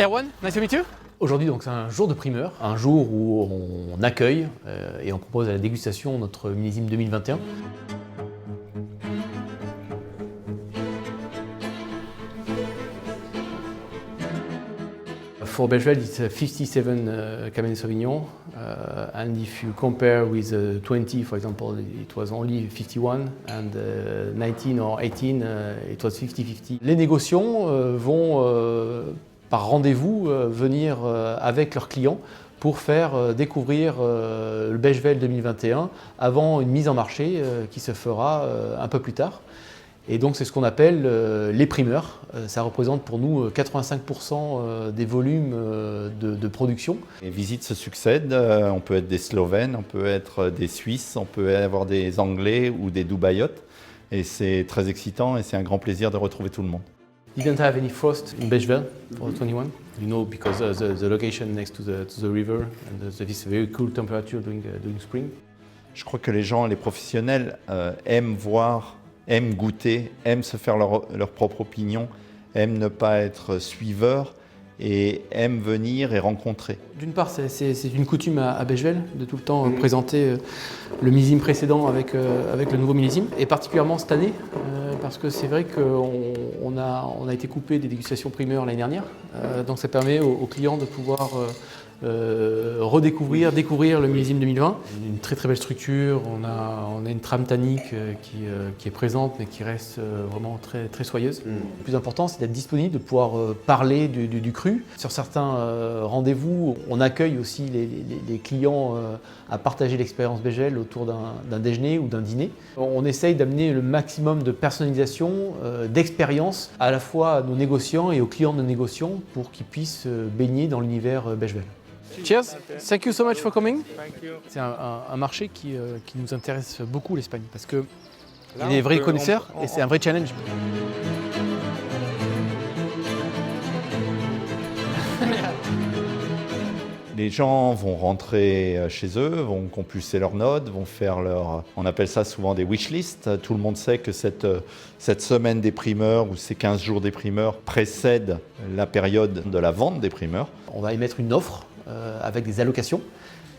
Erwan, nice to meet you. Aujourd'hui, donc, c'est un jour de primeur, un jour où on accueille et on propose à la dégustation notre millésime 2021. For Bechevel, it's a 57 Cabernet Sauvignon, and if you compare with 20, for example, it was only 51, and 19 or 18, it was 50-50. Les négociants vont par rendez-vous venir avec leurs clients pour faire découvrir le Bechevel 2021 avant une mise en marché qui se fera un peu plus tard. Et donc c'est ce qu'on appelle les primeurs. Ça représente pour nous 85% des volumes de production. Les visites se succèdent, on peut être des Slovènes, on peut être des Suisses, on peut avoir des Anglais ou des Dubaïotes. Et c'est très excitant et c'est un grand plaisir de retrouver tout le monde. Didn't have any frost in Bechevel for 21. You know, because the location next to the river and this very cool temperature during spring. Je crois que les gens, les professionnels aiment voir, aiment goûter, aiment se faire leur propre opinion, aiment ne pas être suiveurs et aiment venir et rencontrer. D'une part, c'est une coutume à Bechevel de tout le temps présenter le millésime précédent avec le nouveau millésime, et particulièrement cette année, parce que c'est vrai qu'on a été coupé des dégustations primeurs l'année dernière, donc ça permet aux clients de pouvoir découvrir le millésime 2020. Une très très belle structure, on a une trame tannique qui est présente mais qui reste vraiment très, très soyeuse. Le plus important, c'est d'être disponible, de pouvoir parler du cru. Sur certains rendez-vous, on accueille aussi les clients à partager l'expérience Bechevel autour d'un déjeuner ou d'un dîner. On essaye d'amener le maximum de personnalisation, d'expérience à la fois à nos négociants et aux clients de nos négociants pour qu'ils puissent baigner dans l'univers Bechevel. Cheers, thank you so much for coming. C'est un marché qui nous intéresse beaucoup, l'Espagne, parce qu'il y a des vrais connaisseurs et c'est un vrai challenge. Les gens vont rentrer chez eux, vont compulser leurs notes, vont faire on appelle ça souvent des wishlists. Tout le monde sait que cette semaine des primeurs ou ces 15 jours des primeurs précèdent la période de la vente des primeurs. On va émettre une offre avec des allocations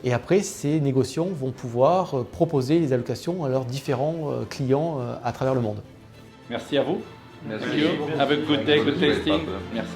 et après ces négociants vont pouvoir proposer les allocations à leurs différents clients à travers le monde. Merci à vous. Merci. Have a good day, good tasting. Merci.